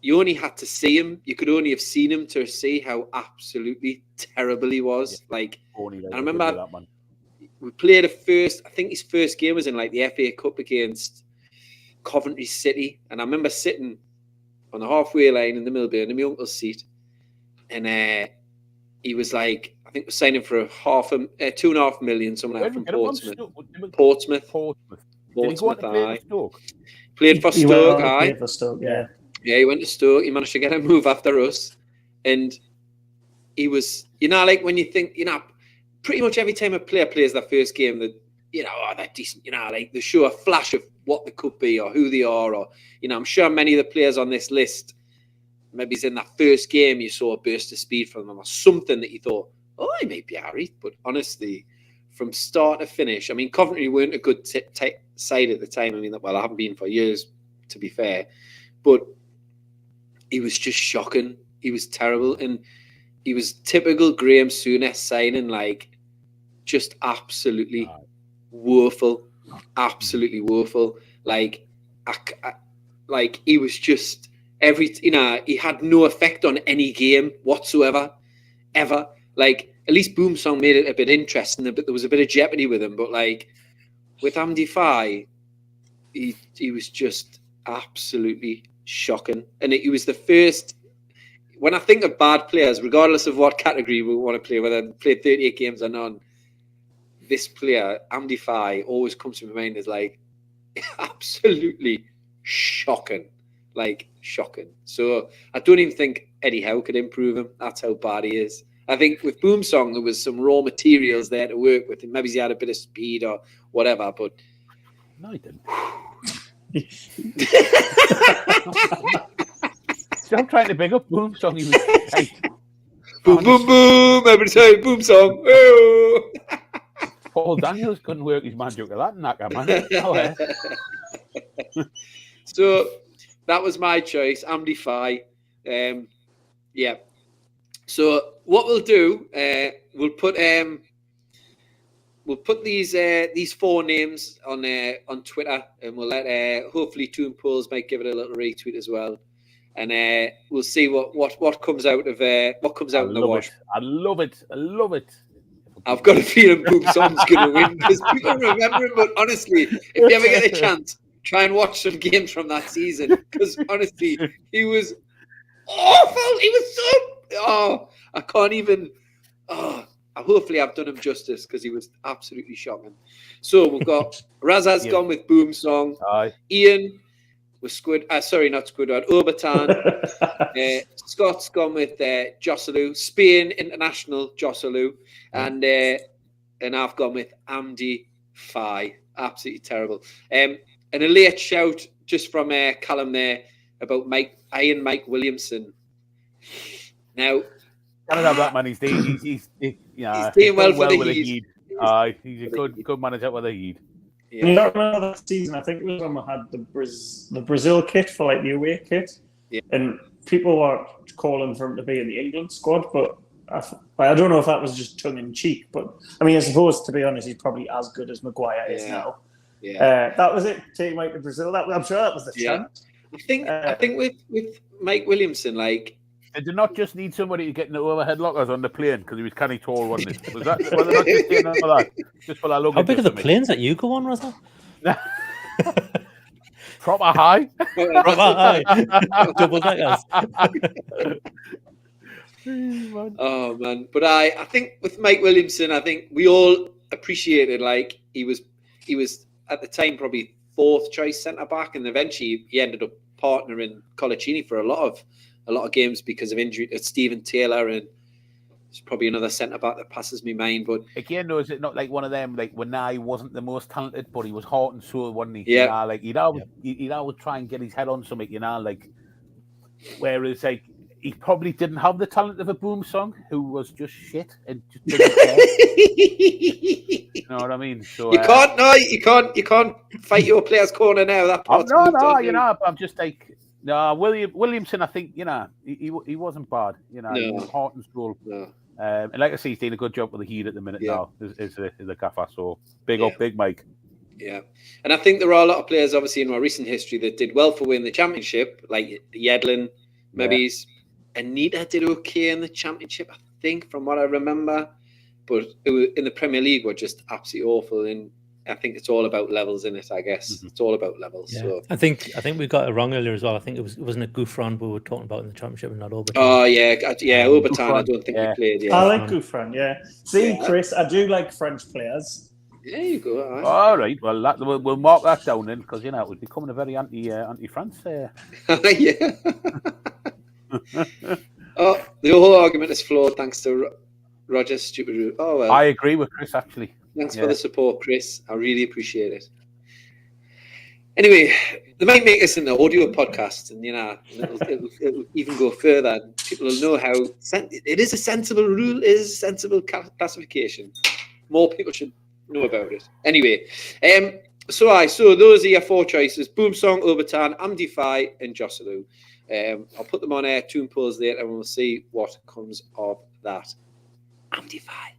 you only had to see him. You could only have seen him to see how absolutely terrible he was. Yeah. Like, I remember we played I think his first game was in like the FA Cup against Coventry City. And I remember sitting on the halfway line in the Millburn in my uncle's seat. And he was like, I think we're signing for 2.5 million, something like that from Portsmouth. Did he go on to play for Stoke? Played for Stoke, aye. Yeah. Yeah, he went to Stoke. He managed to get a move after us. And he was, like when you think, pretty much every time a player plays their first game, that, they're decent, like they show a flash of what they could be or who they are. Or, I'm sure many of the players on this list, maybe it's in that first game you saw a burst of speed from them or something that you thought, oh, he may be Harry. But honestly, from start to finish, I mean, Coventry weren't a good side at the time. I mean, I haven't been for years, to be fair. But he was just shocking. He was terrible. And he was typical Graham Souness signing, like, just absolutely woeful. Absolutely woeful. Like, he was just he had no effect on any game whatsoever, ever. Like, at least Boomsong made it a bit interesting, but there was a bit of jeopardy with him. But, like, with Amdi Faye, he was just absolutely shocking. And he was the first, when I think of bad players, regardless of what category we want to play, whether they played 38 games or none, this player, Amdi Faye, always comes to my mind as like absolutely shocking. Like shocking. So I don't even think Eddie Howe could improve him. That's how bad he is. I think with Boomsong there was some raw materials there to work with, and maybe he had a bit of speed or whatever, but no, he didn't. So I'm trying to big up Boomsong. He was tight. Boom, boom, boom, every time, Boomsong. Oh. Paul Daniels couldn't work his magic with that knacker, man. Oh, yeah. So that was my choice, Amdi Faye. Yeah. So what we'll do, we'll put these 4 names on Twitter, and we'll let hopefully Toon Polls might give it a little retweet as well. and we'll see what comes out of what comes out in the wash. I love it. I've got a feeling Boom Song's going to win because people remember him. But honestly, if you ever get a chance, try and watch some games from that season because honestly, he was awful. He was so I can't even. Hopefully I've done him justice because he was absolutely shocking. So we've got Raz's gone with Boom Song. Aye. Ian with not Squidward, Obertan. Scott's gone with Joselu, Spain international Joselu, and I've gone with Amdi Fi. Absolutely terrible. And a late shout just from Callum there about Mike Williamson. Now, Can't have that man. He's doing well for the Heat. He's a good manager for the Heat. Yeah. You don't remember that season? I think it was when we had the Brazil kit for like the away kit, and people were calling for him to be in the England squad. But I don't know if that was just tongue in cheek. But I mean, I suppose to be honest, he's probably as good as Maguire is now. Yeah, that was it. Take Mike to Brazil. I'm sure that was the chant. I think with Mike Williamson, like. They did not just need somebody to get in the overhead lockers on the plane because he was kind of tall, wasn't it? Was they not just doing that for that? Just for that luggage? How big are the planes that you go on, Raza? Proper high. Proper high. Double deckers. Oh man, but I think with Mike Williamson, I think we all appreciated like he was at the time probably 4th choice centre back, and eventually he ended up partnering Colaccini for a lot of games because of injury to Stephen Taylor, and there's probably another centre back that passes me mind. But again, though, is it not like one of them like when he wasn't the most talented, but he was heart and soul, wasn't he? Yeah. You know, like he'd always try and get his head on something, you know, like whereas like he probably didn't have the talent of a Boom Song, who was just shit and just didn't care. You know what I mean? So you can't fight your player's corner now. That part's you know, I'm just like. No, Williamson, I think, you know, he wasn't bad. You know, he was heart and soul. No. And like I say, he's doing a good job with the Heat at the minute now, is a gaffer. So big up, Big Mike. Yeah. And I think there are a lot of players, obviously, in our recent history that did well for winning the championship, like Yedlin, maybe. Anita did okay in the championship, I think, from what I remember. But it was, in the Premier League, were just absolutely awful. And I think it's all about levels in it, I guess. Mm-hmm. It's all about levels. Yeah. So. I think we got it wrong earlier as well. I think wasn't it Gouffran we were talking about in the championship and not Obertan. Oh, Obertan, I don't think he played. Yeah. I like Gouffran, See, Chris, I do like French players. There you go. All right. Well, we'll mark that down then because, you know, it was becoming a very anti-France. Yeah. The whole argument is flawed thanks to Roger's stupid route. Oh, well. I agree with Chris, actually. Thanks for the support, Chris. I really appreciate it. Anyway, they might make this in the audio podcast, and you know, it'll even go further. People will know how it is a sensible rule, it is a sensible classification. More people should know about it. Anyway, so those are your 4 choices: Boom Song, Obertan, Amdi Fi, and Joselu. I'll put them on air, tune polls later, and we'll see what comes of that. Amdi Fi.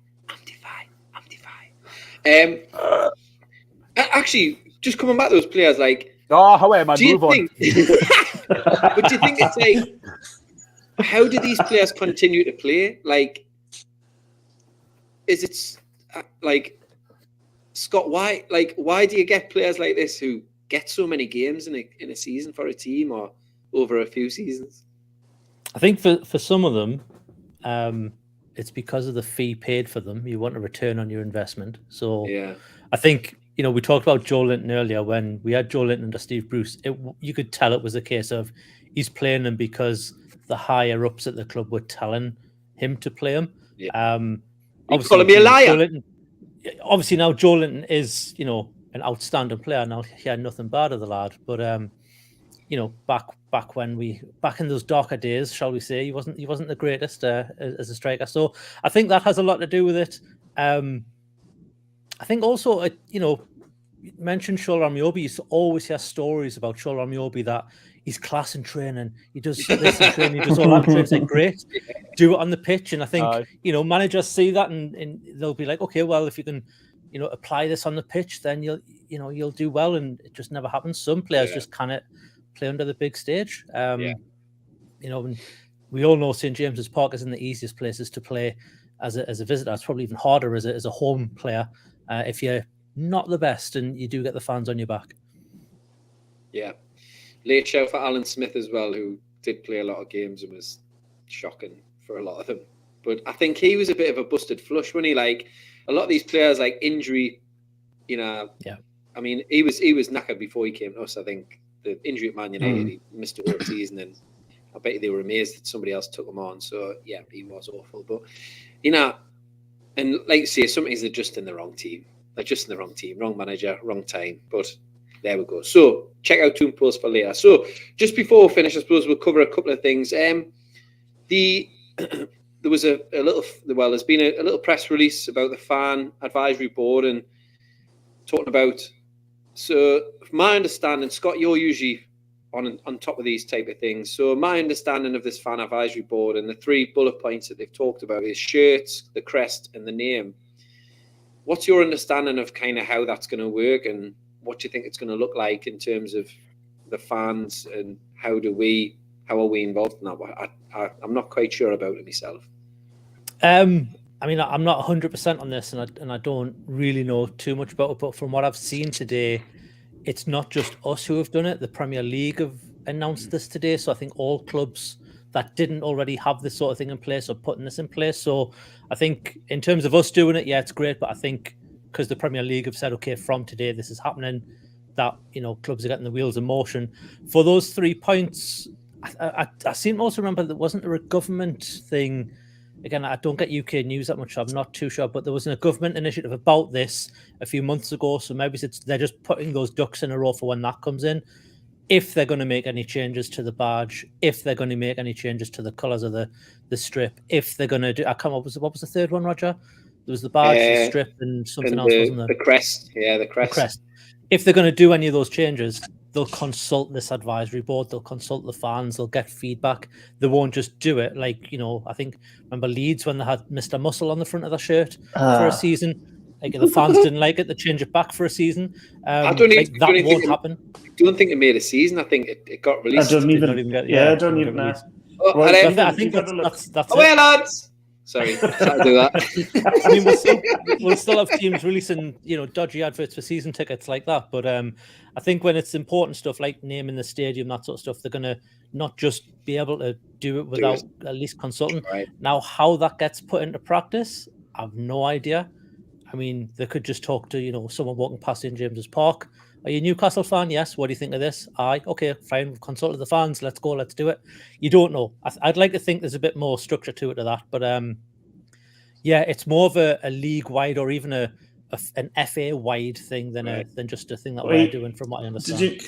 Actually, just coming back to those players, like, however, man, move on. But do you think it's like, how do these players continue to play? Like, is it like Scott? Why do you get players like this who get so many games in a season for a team or over a few seasons? I think for some of them, it's because of the fee paid for them. You want a return on your investment. So I think, you know, we talked about Joe Linton earlier. When we had Joe Linton under Steve Bruce, you could tell it was a case of he's playing them because the higher ups at the club were telling him to play him. Yeah. You calling me a liar? Obviously now Joe Linton is, you know, an outstanding player. Now he had nothing bad of the lad, but you know, back in those darker days, shall we say, he wasn't the greatest as a striker. So I think that has a lot to do with it. I think also, you know, you mentioned Shola Ramiobi. You used to always hear stories about Shola Ramiobi that he's class in training. He does this in training. He does all that in training. It's like, great, do it on the pitch. And I think you know, managers see that and they'll be like, okay, well, if you can, you know, apply this on the pitch, then you'll do well. And it just never happens. Some players just cannot play under the big stage. and we all know St James's Park isn't the easiest places to play as a visitor. It's probably even harder as a home player if you're not the best and you do get the fans on your back. Yeah. Late show for Alan Smith as well, who did play a lot of games and was shocking for a lot of them. But I think he was a bit of a busted flush, wasn't he? Like a lot of these players, like injury, Yeah. I mean, he was knackered before he came to us. I think the injury at Man United, he missed the whole season, and I bet they were amazed that somebody else took him on. So yeah, he was awful. But and like you say, somebody's just in the wrong team. They're just in the wrong team, wrong manager, wrong time. But there we go. So check out Toon Post for later. So just before we finish, I suppose we'll cover a couple of things. There was a little, well, there's been a little press release about the fan advisory board and talking about. So my understanding, Scott, you're usually on top of these type of things. So my understanding of this fan advisory board and the 3 bullet points that they've talked about is shirts, the crest, and the name. What's your understanding of kind of how that's going to work, and what do you think it's going to look like in terms of the fans, and how are we involved in that? I'm not quite sure about it myself. I mean, I'm not 100% on this, and I don't really know too much about it. But from what I've seen today, it's not just us who have done it. The Premier League have announced this today, so I think all clubs that didn't already have this sort of thing in place are putting this in place. So I think in terms of us doing it, yeah, it's great. But I think because the Premier League have said, okay, from today this is happening, that clubs are getting the wheels in motion. For those 3 points, I seem to also remember there wasn't a government thing. Again, I don't get UK news that much, so I'm not too sure, but there was a government initiative about this a few months ago, so maybe they're just putting those ducks in a row for when that comes in. If they're going to make any changes to the badge, if they're going to make any changes to the colours of the strip, if they're going to do... what was the third one, Roger? There was the badge, the strip, and something else, wasn't there? The crest. Yeah, the crest. The crest. If they're going to do any of those changes, they'll consult this advisory board, they'll consult the fans, they'll get feedback. They won't just do it like, I think, remember Leeds when they had Mr. Muscle on the front of their shirt for a season? Like the fans didn't like it, they changed it back for a season. I won't happen. I don't think it made a season. I think it got released. I don't even know. I think that's well, lads. Sorry, I'll do that. I mean, we'll still have teams releasing, dodgy adverts for season tickets like that. But I think when it's important stuff like naming the stadium, that sort of stuff, they're going to not just be able to do it without at least consulting. Right. Now, how that gets put into practice, I have no idea. I mean, they could just talk to, someone walking past St James's Park. Are you a Newcastle fan? Yes. What do you think of this? Aye. Okay, fine. We've consulted the fans. Let's go. Let's do it. You don't know. I'd like to think there's a bit more structure to it to that. But yeah, it's more of a league-wide or even an FA-wide thing than just a thing that we're doing, from what I understand.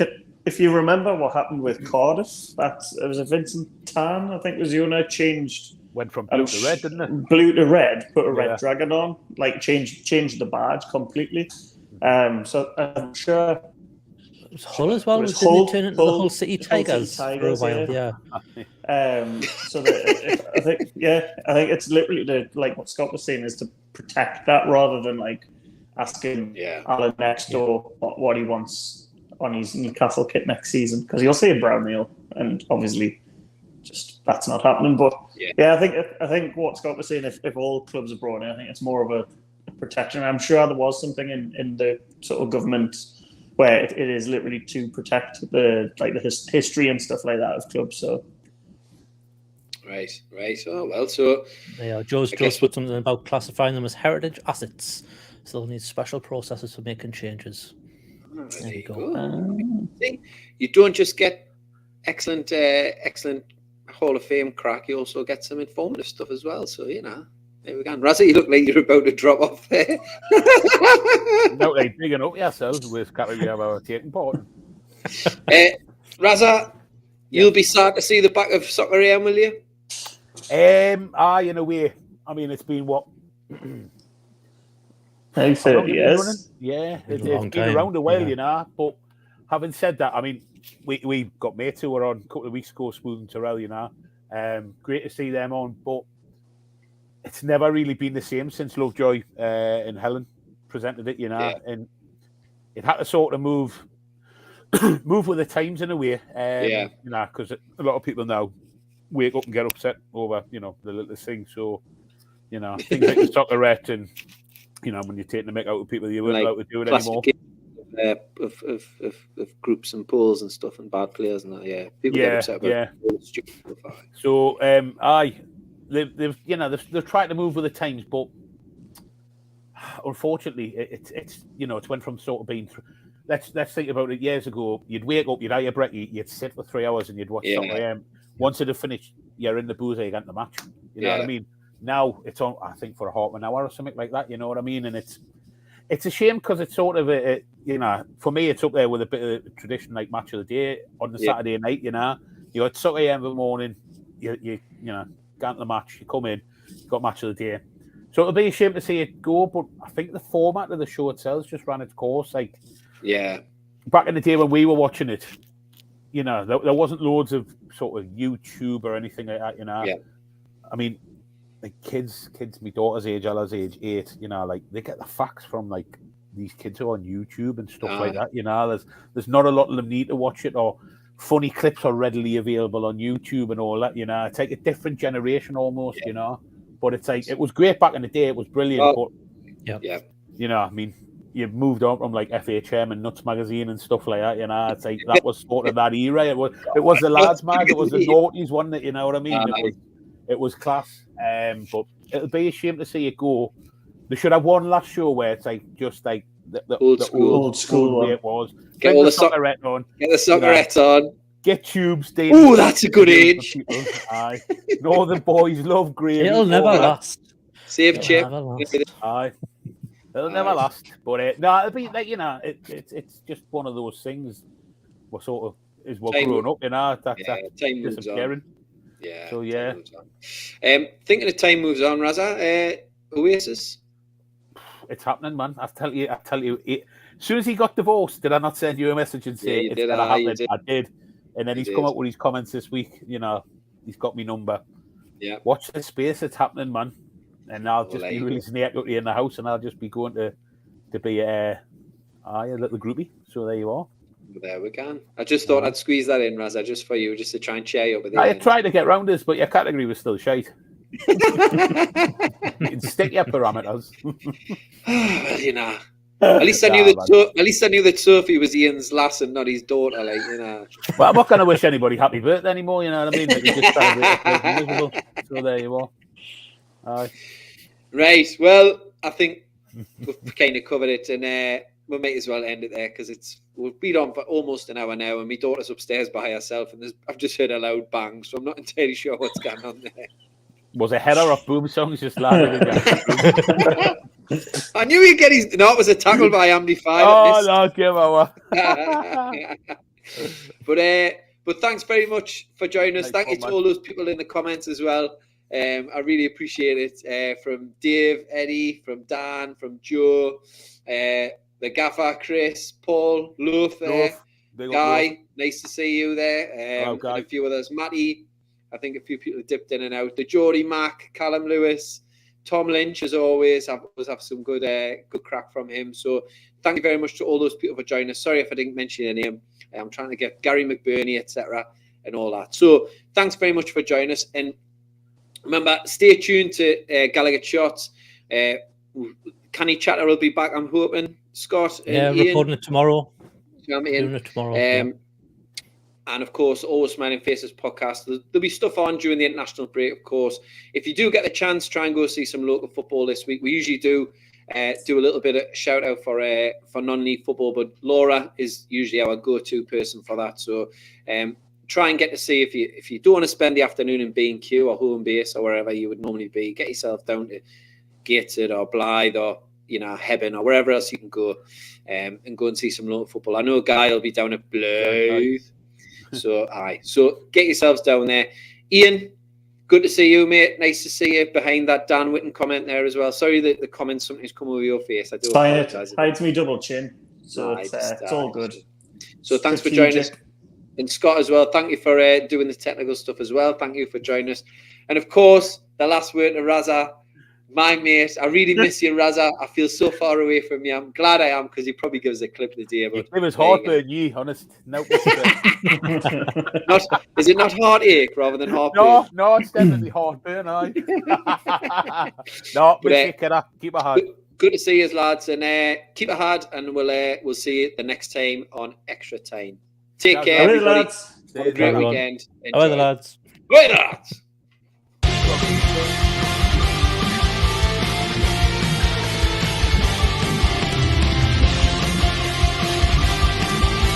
If you remember what happened with Cardiff, it was a Vincent Tan, I think, was the owner, changed... Went from blue to red, didn't it? Blue to red, put a red dragon on, like changed the badge completely. So I'm sure it was Hull as well. Was Hull turn into the Hull City Tigers for a while? Yeah. So I think it's literally like what Scott was saying, is to protect that rather than like asking Alan next door what he wants on his Newcastle kit next season, because he'll say brown meal, and obviously just that's not happening. But I think what Scott was saying, if all clubs are brought in, I think it's more of a protection. I'm sure there was something in the sort of government where it is literally to protect the history and stuff like that of clubs. So right. Oh well, so Joe's put something about classifying them as heritage assets, so they'll need special processes for making changes. There you go. You don't just get excellent Hall of Fame crack, you also get some informative stuff as well. So there we go. Razza, you look like you're about to drop off there. No, like digging up yourselves with Captain we have our taking part. Razza, you'll be sad to see the back of Soccer AM, will you? In a way. I mean, it's been what? 30 years. Yeah, it's been around a while, But having said that, I mean, we got mates who were on a couple of weeks ago, Smooth and Terrell, great to see them on, but it's never really been the same since Lovejoy and Helen presented it, and it had to sort of move with the times in a way, because a lot of people now wake up and get upset over, the little thing. So, things like the soccerette and, when you're taking the mick out of people, you weren't allowed to do it anymore. Of groups and pools and stuff and bad players and that, yeah. People get upset about stupid stuff. So, they've tried to move with the times, but unfortunately, it's went from sort of being. Let's think about it. Years ago, you'd wake up, you'd have your brekkie, you'd sit for 3 hours, and you'd watch soccer. Once it had finished, you're in the boozer, you get the match. You know what I mean? Now it's on, I think, for a half an hour or something like that. You know what I mean? And it's a shame because it's sort of for me, it's up there with a bit of a tradition like match of the day on the Saturday night. You got soccer in the morning, you get into the match, you come in, you got match of the day. So it'll be a shame to see it go, but I think the format of the show itself just ran its course. Like, back in the day when we were watching it, there wasn't loads of sort of YouTube or anything like that. I mean, like kids, my daughter's age, Ella's age, 8. Like they get the facts from like these kids who are on YouTube and stuff like that. There's not a lot of them need to watch it, or funny clips are readily available on YouTube and all that. It's like a different generation almost. But it's like it was great back in the day. It was brilliant. I mean, you've moved on from like FHM and Nuts magazine and stuff like that. It's like that was sort of that era. It was the lads mag. It was the noughties, wasn't it? You know what I mean? It was class. But it'll be a shame to see it go. They should have one last show where it's like just like the old school way it was. Get all the soccerette on. Get the soccerette on. Get tubes. Oh, that's a good age. Aye. No, the boys love gravy. It'll never last. Save Chip. Aye. It'll never last. But no, it'll be like it's just one of those things. We're sort of growing up. That's time moves disappearing. on. Yeah. So yeah. Thinking of time moves on, Raza. Oasis. It's happening, man. I tell you. As soon as he got divorced, did I not send you a message and say it's gonna happen? I did. And then he's come up with his comments this week. He's got my number. Yeah. Watch the space. It's happening, man. And I'll just be releasing the equity in the house, and I'll just be going to be a little groupie. So there you are. There we go. I just thought I'd squeeze that in, Raza, just for you, just to try and cheer you up. I tried to get round this, but your category was still shite. You can stick your parameters. Well, At least I knew that Sophie was Ian's lass and not his daughter. Well, I'm not going to wish anybody happy birthday anymore. You know what I mean? So there you are. Right. Well, I think we've kind of covered it, and we might as well end it there because we've been on for almost an hour now, and my daughter's upstairs by herself, and I've just heard a loud bang, so I'm not entirely sure what's going on there. Was a header off Boom Songs just landed again? I knew he'd get his. No, it was a tackle by Andy Fine. No, give over. But thanks very much for joining us. Thank you to all those people in the comments as well. I really appreciate it. From Dave, Eddie, from Dan, from Joe, the gaffer, Chris, Paul, Loaf there, Guy. Nice to see you there. And a few others, Matty. I think a few people dipped in and out. The Geordie Mac, Callum Lewis, Tom Lynch, as always. I always have some good crack from him. So thank you very much to all those people for joining us. Sorry if I didn't mention your name. I'm trying to get Gary McBurney, etc. and all that. So thanks very much for joining us. And remember, stay tuned to Gallowgateshots. Canny Chatter will be back, I'm hoping. Scott and Ian. Recording it tomorrow. Doing it tomorrow. And of course, Always Smiling Faces podcast. There'll be stuff on during the international break, of course. If you do get the chance, try and go see some local football this week. We usually do a little bit of shout out for non-league football, but Laura is usually our go-to person for that. So try and get to see if you don't want to spend the afternoon in B&Q or home base or wherever you would normally be, get yourself down to Gateshead or Blythe or Hebburn or wherever else you can go and go and see some local football. I know Guy will be down at Blythe. So get yourselves down there. Ian, good to see you, mate. Nice to see you behind that Dan Whitten comment there as well. Sorry that the comments sometimes come over your face. I do apologise. It hides me double chin, so it's all good. So thanks for joining us. And Scott as well, thank you for doing the technical stuff as well. Thank you for joining us. And of course, the last word to Raza, My mate, I really miss you, Raza. I feel so far away from you. I'm glad I am because he probably gives a clip of the day. But It was heartburn, ye, honest. No, is it not heartache rather than heartburn? no, it's definitely heartburn, aye. No, miss you, kidder. Keep a hard. Good to see you, lads, and keep it hard, and we'll see you the next time on Extratyne. Take care, everybody. lads. Have a great weekend. How are the lads? Enjoy. Lads.